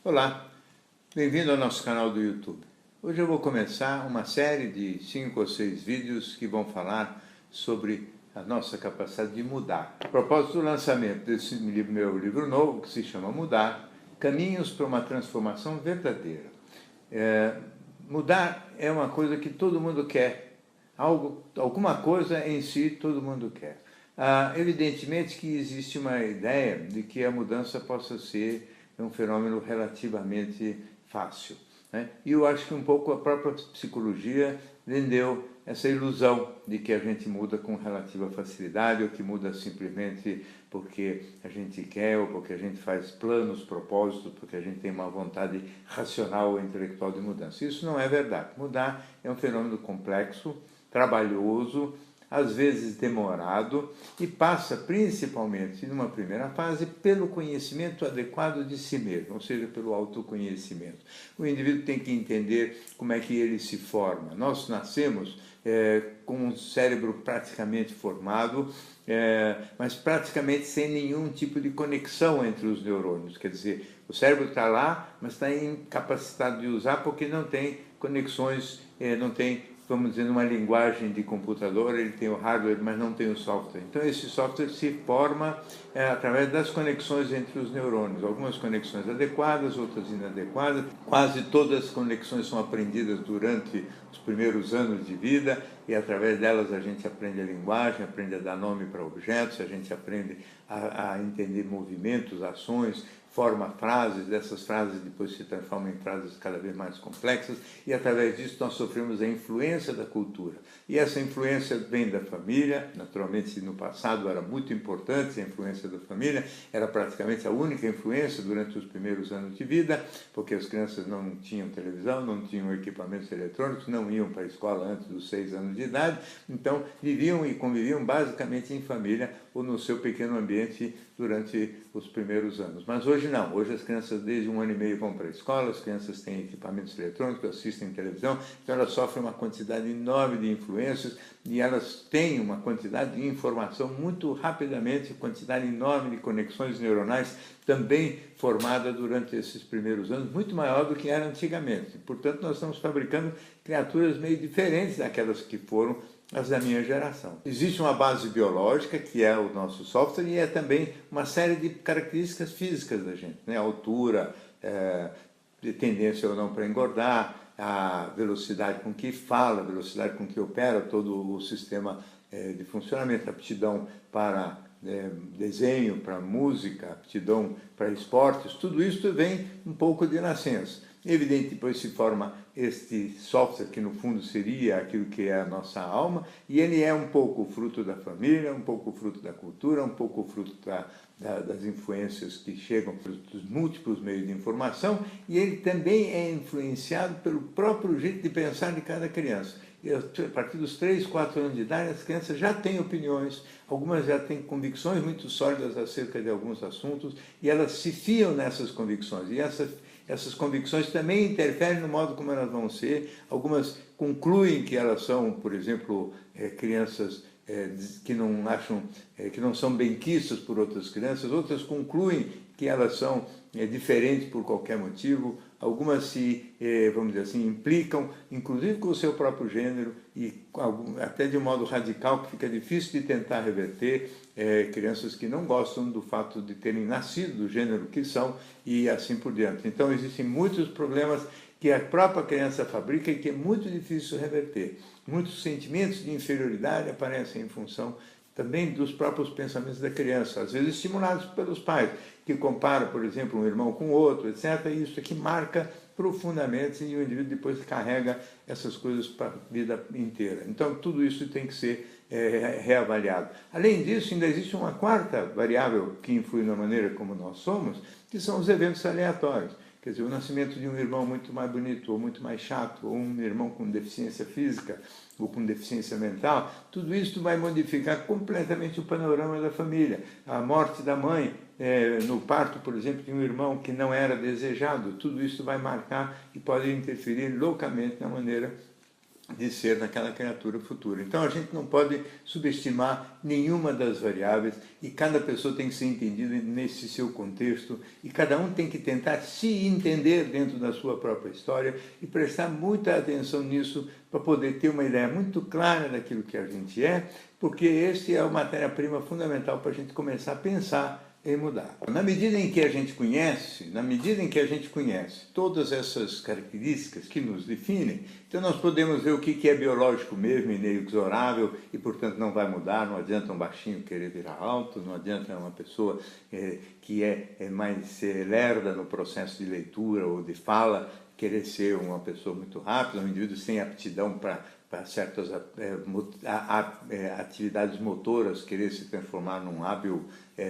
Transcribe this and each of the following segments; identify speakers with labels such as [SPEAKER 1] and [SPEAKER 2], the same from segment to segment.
[SPEAKER 1] Olá, bem-vindo ao nosso canal do YouTube. Hoje eu vou começar uma série de 5 ou 6 vídeos que vão falar sobre a nossa capacidade de mudar. A propósito do lançamento desse meu livro novo, que se chama Mudar, Caminhos para uma Transformação Verdadeira. Mudar é uma coisa que todo mundo quer, alguma coisa em si todo mundo quer. Evidentemente que existe uma ideia de que a mudança possa ser um fenômeno relativamente fácil, né? E eu acho que um pouco a própria psicologia vendeu essa ilusão de que a gente muda com relativa facilidade, ou que muda simplesmente porque a gente quer, ou porque a gente faz planos, propósitos, porque a gente tem uma vontade racional ou intelectual de mudança. Isso não é verdade. Mudar é um fenômeno complexo, trabalhoso, às vezes demorado, e passa principalmente, numa primeira fase, pelo conhecimento adequado de si mesmo, ou seja, pelo autoconhecimento. O indivíduo tem que entender como é que ele se forma. Nós nascemos com um cérebro praticamente formado, mas praticamente sem nenhum tipo de conexão entre os neurônios. Quer dizer, o cérebro está lá, mas está incapacitado de usar porque não tem conexões, não tem, vamos dizer, numa linguagem de computador, ele tem o hardware, mas não tem o software. Então esse software se forma através das conexões entre os neurônios. Algumas conexões adequadas, outras inadequadas. Quase todas as conexões são aprendidas durante os primeiros anos de vida, e através delas a gente aprende a linguagem, aprende a dar nome para objetos, a gente aprende a entender movimentos, ações, forma frases, dessas frases depois se transformam em frases cada vez mais complexas, e através disso nós sofremos a influência da cultura. E essa influência vem da família, naturalmente no passado era muito importante a influência da família, era praticamente a única influência durante os primeiros anos de vida, porque as crianças não tinham televisão, não tinham equipamentos eletrônicos, não iam para a escola antes dos 6 anos de idade, então viviam e conviviam basicamente em família ou no seu pequeno ambiente durante os primeiros anos. Mas hoje não, hoje as crianças desde 1 ano e meio vão para a escola, as crianças têm equipamentos eletrônicos, assistem televisão, então elas sofrem uma quantidade enorme de influências e elas têm uma quantidade de informação muito rapidamente, quantidade enorme de conexões neuronais também formada durante esses primeiros anos, muito maior do que era antigamente. Portanto, nós estamos fabricando criaturas meio diferentes daquelas que foram as da minha geração. Existe uma base biológica, que é o nosso software, e é também uma série de características físicas da gente, né? A altura, tendência ou não para engordar, a velocidade com que fala, a velocidade com que opera todo o sistema de funcionamento, aptidão para desenho, para música, aptidão para esportes, tudo isso vem um pouco de nascença. Evidente, depois se forma este software que no fundo seria aquilo que é a nossa alma, e ele é um pouco fruto da família, um pouco fruto da cultura, um pouco fruto das influências que chegam dos múltiplos meios de informação, e ele também é influenciado pelo próprio jeito de pensar de cada criança. E a partir dos 3, 4 anos de idade, as crianças já têm opiniões, algumas já têm convicções muito sólidas acerca de alguns assuntos, e elas se fiam nessas convicções, e essas convicções também interferem no modo como elas vão ser. Algumas concluem que elas são, por exemplo, crianças que não acham, que não são benquistas por outras crianças, outras concluem que elas são diferentes por qualquer motivo, algumas se, vamos dizer assim, implicam, inclusive com o seu próprio gênero, e até de um modo radical, que fica difícil de tentar reverter, crianças que não gostam do fato de terem nascido do gênero que são, e assim por diante. Então existem muitos problemas que a própria criança fabrica e que é muito difícil reverter. Muitos sentimentos de inferioridade aparecem em função também dos próprios pensamentos da criança, às vezes estimulados pelos pais, que comparam, por exemplo, um irmão com outro, etc. E isso aqui marca profundamente, e o indivíduo depois carrega essas coisas para a vida inteira. Então, tudo isso tem que ser reavaliado. Além disso, ainda existe uma quarta variável que influi na maneira como nós somos, que são os eventos aleatórios. Quer dizer, o nascimento de um irmão muito mais bonito, ou muito mais chato, ou um irmão com deficiência física, ou com deficiência mental, tudo isso vai modificar completamente o panorama da família. A morte da mãe, no parto, por exemplo, de um irmão que não era desejado, tudo isso vai marcar e pode interferir loucamente na maneira de ser naquela criatura futura. Então a gente não pode subestimar nenhuma das variáveis e cada pessoa tem que ser entendida nesse seu contexto e cada um tem que tentar se entender dentro da sua própria história e prestar muita atenção nisso para poder ter uma ideia muito clara daquilo que a gente é, porque esse é a matéria-prima fundamental para a gente começar a pensar em mudar. Na medida em que a gente conhece todas essas características que nos definem, então nós podemos ver o que é biológico mesmo, inexorável e, portanto, não vai mudar. Não adianta um baixinho querer virar alto, não adianta uma pessoa que é mais lerda no processo de leitura ou de fala querer ser uma pessoa muito rápida, um indivíduo sem aptidão para certas atividades motoras, querer se transformar num hábil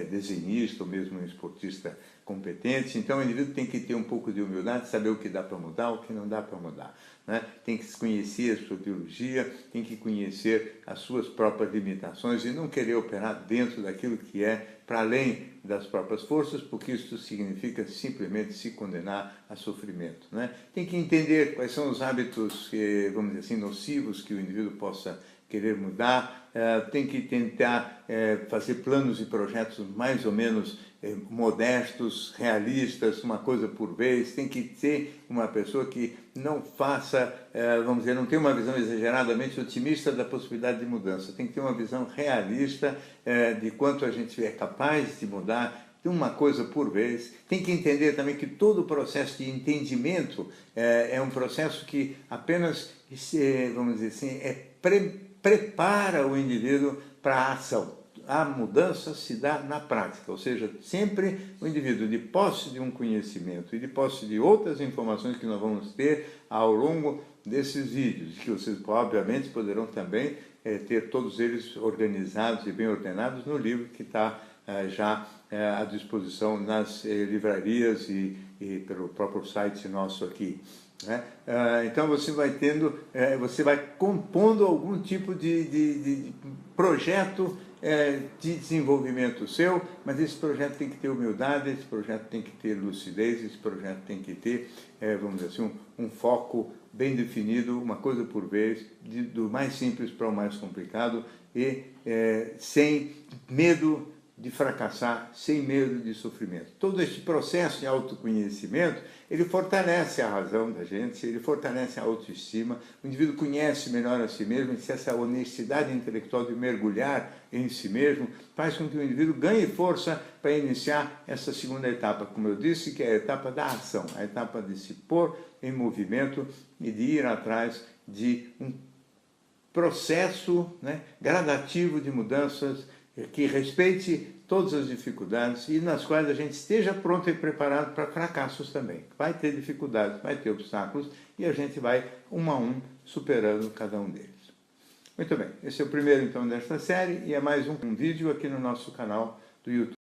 [SPEAKER 1] desenhista ou mesmo um esportista competente. Então o indivíduo tem que ter um pouco de humildade, saber o que dá para mudar, o que não dá para mudar, né? Tem que conhecer a sua biologia, tem que conhecer as suas próprias limitações e não querer operar dentro daquilo que é para além das próprias forças, porque isso significa simplesmente se condenar a sofrimento, né? Tem que entender quais são os hábitos, vamos dizer assim, nocivos que o indivíduo possa querer mudar, tem que tentar fazer planos e projetos mais ou menos modestos, realistas, uma coisa por vez. Tem que ser uma pessoa que não faça, vamos dizer, não tem uma visão exageradamente otimista da possibilidade de mudança. Tem que ter uma visão realista de quanto a gente é capaz de mudar, de uma coisa por vez. Tem que entender também que todo o processo de entendimento é um processo que apenas, vamos dizer assim, prepara o indivíduo para a ação. A mudança se dá na prática, ou seja, sempre o indivíduo de posse de um conhecimento e de posse de outras informações que nós vamos ter ao longo desses vídeos, que vocês obviamente poderão também ter todos eles organizados e bem ordenados no livro que está já à disposição nas livrarias e pelo próprio site nosso aqui, né? Então você vai tendo, você vai compondo algum tipo de projeto de desenvolvimento seu, mas esse projeto tem que ter humildade, esse projeto tem que ter lucidez, esse projeto tem que ter, vamos dizer assim, um foco bem definido, uma coisa por vez, do mais simples para o mais complicado e sem medo de fracassar, sem medo de sofrimento. Todo este processo de autoconhecimento, ele fortalece a razão da gente, ele fortalece a autoestima, o indivíduo conhece melhor a si mesmo, e se essa honestidade intelectual de mergulhar em si mesmo faz com que o indivíduo ganhe força para iniciar essa segunda etapa, como eu disse, que é a etapa da ação, a etapa de se pôr em movimento e de ir atrás de um processo, né, gradativo de mudanças que respeite todas as dificuldades e nas quais a gente esteja pronto e preparado para fracassos também. Vai ter dificuldades, vai ter obstáculos e a gente vai um a um superando cada um deles. Muito bem, esse é o primeiro então desta série e é mais um vídeo aqui no nosso canal do YouTube.